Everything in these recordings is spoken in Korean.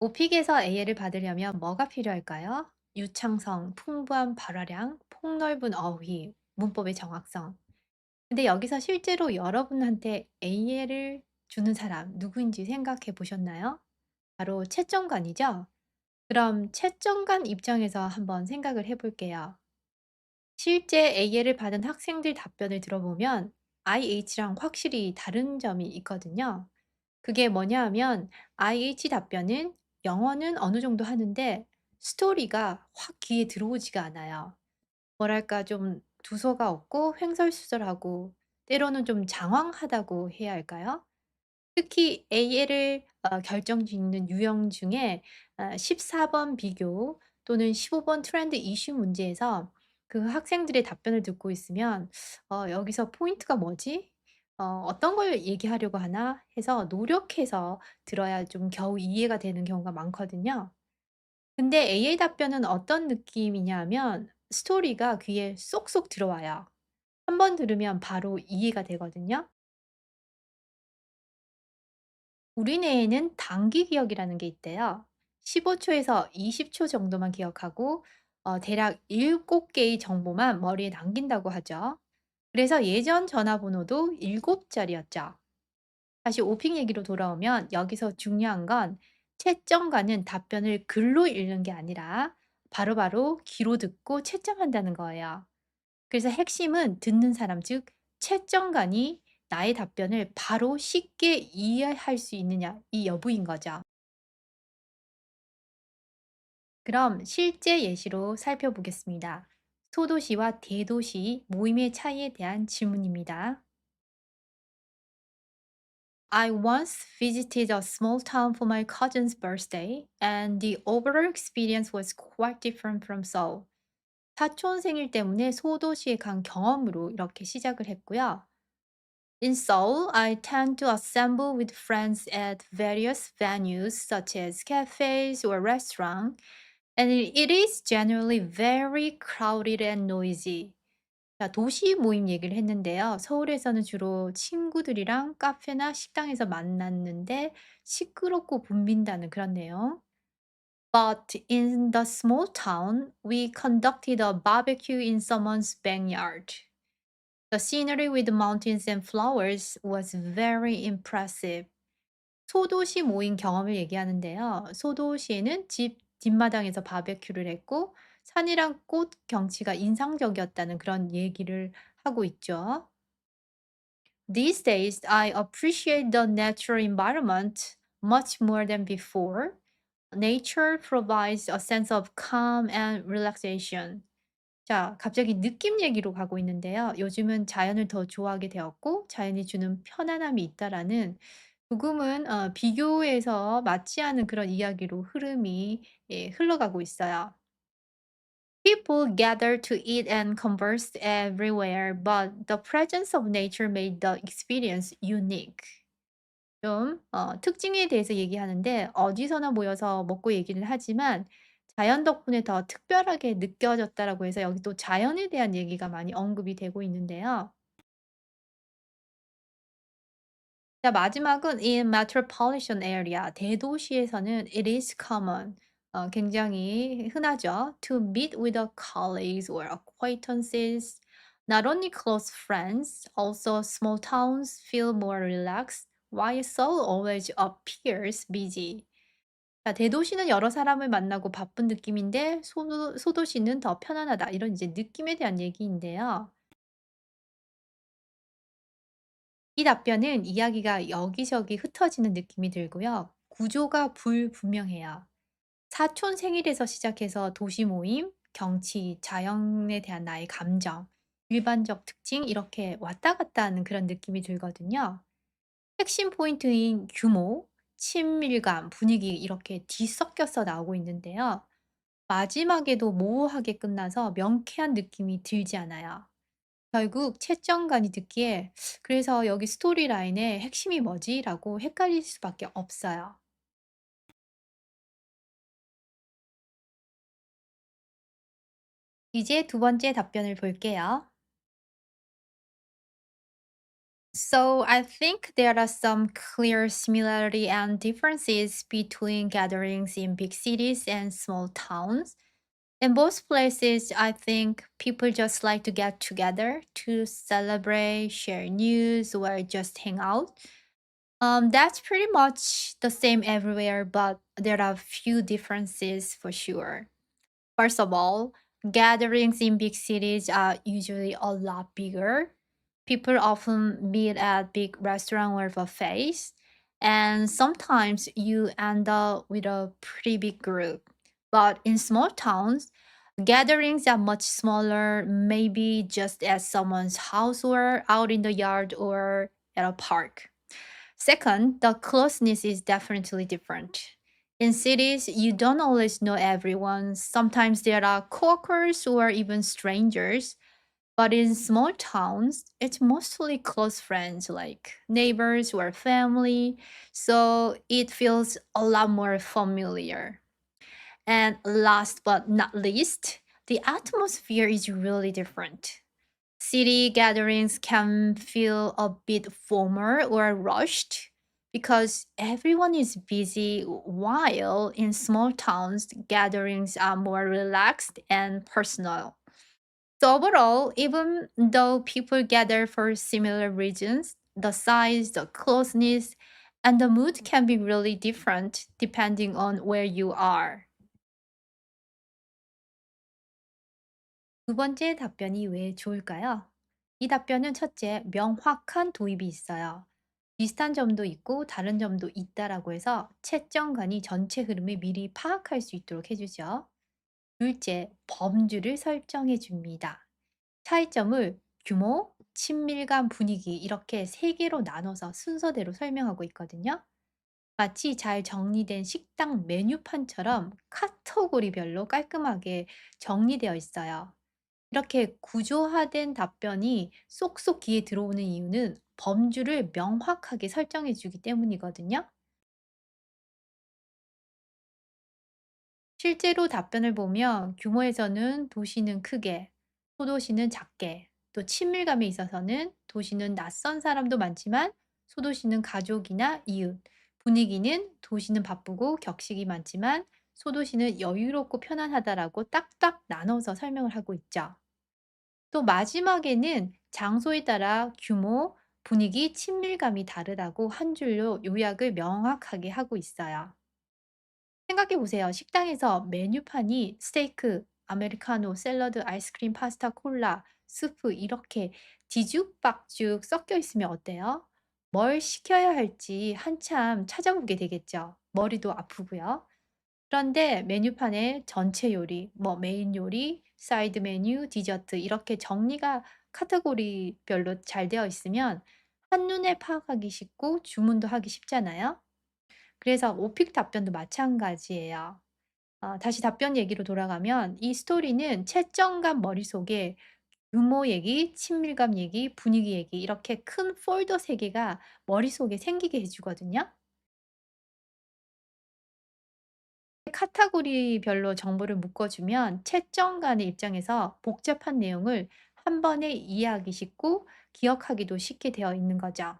오픽에서 A를 받으려면 뭐가 필요할까요? 유창성, 풍부한 발화량, 폭넓은 어휘, 문법의 정확성. 근데 여기서 실제로 여러분한테 A를 주는 사람 누구인지 생각해 보셨나요? 바로 채점관이죠? 그럼 채점관 입장에서 한번 생각을 해 볼게요. 실제 A를 받은 학생들 답변을 들어보면 IH랑 확실히 다른 점이 있거든요. 그게 뭐냐 하면 IH 답변은 영어는 어느 정도 하는데 스토리가 확 귀에 들어오지가 않아요. 뭐랄까 좀 두서가 없고 횡설수설하고 때로는 좀 장황하다고 해야 할까요? 특히 AL을 결정짓는 유형 중에 14번 비교 또는 15번 트렌드 이슈 문제에서 그 학생들의 답변을 듣고 있으면 '여기서 포인트가 뭐지? 어떤 걸 얘기하려고 하나?' 해서 노력해서 들어야 좀 겨우 이해가 되는 경우가 많거든요. 근데 AA 답변은 어떤 느낌이냐 하면 스토리가 귀에 쏙쏙 들어와요. 한 번 들으면 바로 이해가 되거든요. 우리 뇌에는 단기 기억이라는 게 있대요. 15초에서 20초 정도만 기억하고 대략 7개의 정보만 머리에 남긴다고 하죠. 그래서 예전 전화번호도 7자리였죠. 다시 오핑 얘기로 돌아오면 여기서 중요한 건 채점과는 답변을 글로 읽는 게 아니라 바로바로 귀로 듣고 채점한다는 거예요. 그래서 핵심은 듣는 사람, 즉 채점관이 나의 답변을 바로 쉽게 이해할 수 있느냐 이 여부인 거죠. 그럼 실제 예시로 살펴보겠습니다. 소도시와 대도시 모임의 차이에 대한 질문입니다. I once visited a small town for my cousin's birthday, and the overall experience was quite different from Seoul. 사촌 생일 때문에 소도시에 간 경험으로 이렇게 시작을 했고요. In Seoul, I tend to assemble with friends at various venues such as cafes or restaurants, and it is generally very crowded and noisy. 자, 도시 모임 얘기를 했는데요. 서울에서는 주로 친구들이랑 카페나 식당에서 만났는데 시끄럽고 붐빈다는 그런 내용. But in the small town, we conducted a barbecue in someone's backyard. The scenery with mountains and flowers was very impressive. 소도시 모임 경험을 얘기하는데요. 소도시에는 집 뒷마당에서 바베큐를 했고 산이랑 꽃 경치가 인상적이었다는 그런 얘기를 하고 있죠. These days, I appreciate the natural environment much more than before. Nature provides a sense of calm and relaxation. 자, 갑자기 느낌 얘기로 가고 있는데요. 요즘은 자연을 더 좋아하게 되었고, 자연이 주는 편안함이 있다라는 조금은 비교해서 맞지 않은 그런 이야기로 흐름이 흘러가고 있어요. People gather to eat and converse everywhere, but the presence of nature made the experience unique. 좀 특징에 대해서 얘기하는데 어디서나 모여서 먹고 얘기를 하지만 자연 덕분에 더 특별하게 느껴졌다라고 해서 여기 또 자연에 대한 얘기가 많이 언급이 되고 있는데요. 자, 마지막은 in metropolitan area 대도시에서는 it is common 굉장히 흔하죠. To meet with a colleagues or acquaintances, not only close friends, also small towns feel more relaxed, while Seoul always appears busy. 자, 대도시는 여러 사람을 만나고 바쁜 느낌인데 소도시는 더 편안하다. 이런 이제 느낌에 대한 얘기인데요. 이 답변은 이야기가 여기저기 흩어지는 느낌이 들고요. 구조가 불분명해요. 사촌 생일에서 시작해서 도시 모임, 경치, 자연에 대한 나의 감정, 일반적 특징 이렇게 왔다 갔다 하는 그런 느낌이 들거든요. 핵심 포인트인 규모, 친밀감, 분위기 이렇게 뒤섞여서 나오고 있는데요. 마지막에도 모호하게 끝나서 명쾌한 느낌이 들지 않아요. 결국 채점관이 듣기에 '그래서 여기 스토리 라인의 핵심이 뭐지?'라고 헷갈릴 수밖에 없어요. 이제 두 번째 답변을 볼게요. So I think there are some clear similarity and differences between gatherings in big cities and small towns. In both places, I think people just like to get together to celebrate, share news, or just hang out. That's pretty much the same everywhere, but there are a few differences for sure. First of all, gatherings in big cities are usually a lot bigger. People often meet at big restaurants or buffets, and sometimes you end up with a pretty big group. But in small towns, gatherings are much smaller, maybe just at someone's house or out in the yard or at a park. Second, the closeness is definitely different. In cities, you don't always know everyone. Sometimes there are coworkers or even strangers. But in small towns, it's mostly close friends like neighbors or family. So it feels a lot more familiar. And last but not least, the atmosphere is really different. City gatherings can feel a bit formal or rushed because everyone is busy, while in small towns, gatherings are more relaxed and personal. So, overall, even though people gather for similar reasons, the size, the closeness, and the mood can be really different depending on where you are. 두 번째 답변이 왜 좋을까요? 이 답변은 첫째, 명확한 도입이 있어요. 비슷한 점도 있고 다른 점도 있다라고 해서 채점관이 전체 흐름을 미리 파악할 수 있도록 해주죠. 둘째, 범주를 설정해 줍니다. 차이점을 규모, 친밀감, 분위기 이렇게 세 개로 나눠서 순서대로 설명하고 있거든요. 마치 잘 정리된 식당 메뉴판처럼 카테고리별로 깔끔하게 정리되어 있어요. 이렇게 구조화된 답변이 쏙쏙 귀에 들어오는 이유는 범주를 명확하게 설정해 주기 때문이거든요. 실제로 답변을 보면 규모에서는 도시는 크게, 소도시는 작게, 또 친밀감에 있어서는 도시는 낯선 사람도 많지만 소도시는 가족이나 이웃, 분위기는 도시는 바쁘고 격식이 많지만 소도시는 여유롭고 편안하다라고 딱딱 나눠서 설명을 하고 있죠. 또 마지막에는 장소에 따라 규모, 분위기, 친밀감이 다르다고 한 줄로 요약을 명확하게 하고 있어요. 생각해 보세요. 식당에서 메뉴판이 스테이크, 아메리카노, 샐러드, 아이스크림, 파스타, 콜라, 스프 이렇게 뒤죽박죽 섞여 있으면 어때요? 뭘 시켜야 할지 한참 찾아보게 되겠죠. 머리도 아프고요. 그런데 메뉴판에 전체 요리, 뭐 메인 요리, 사이드 메뉴, 디저트 이렇게 정리가 카테고리별로 잘 되어 있으면 한눈에 파악하기 쉽고 주문도 하기 쉽잖아요. 그래서 오픽 답변도 마찬가지예요. 다시 답변 얘기로 돌아가면 이 스토리는 채점관 머릿속에 유머 얘기, 친밀감 얘기, 분위기 얘기 이렇게 큰 폴더 세 개가 머릿속에 생기게 해 주거든요. 카테고리별로 정보를 묶어 주면 채점관의 입장에서 복잡한 내용을 한 번에 이해하기 쉽고 기억하기도 쉽게 되어 있는 거죠.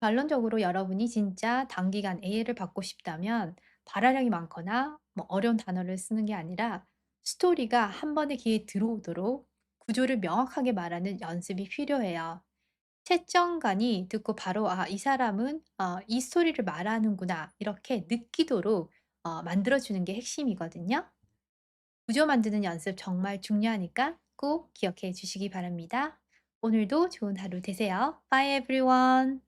결론적으로 여러분이 진짜 단기간 A를 받고 싶다면 발화량이 많거나 뭐 어려운 단어를 쓰는 게 아니라 스토리가 한 번에 귀에 들어오도록 구조를 명확하게 말하는 연습이 필요해요. 채점관이 듣고 바로 아, 이 사람은 이 스토리를 말하는구나 이렇게 느끼도록 만들어주는 게 핵심이거든요. 구조 만드는 연습 정말 중요하니까 꼭 기억해 주시기 바랍니다. 오늘도 좋은 하루 되세요. Bye everyone.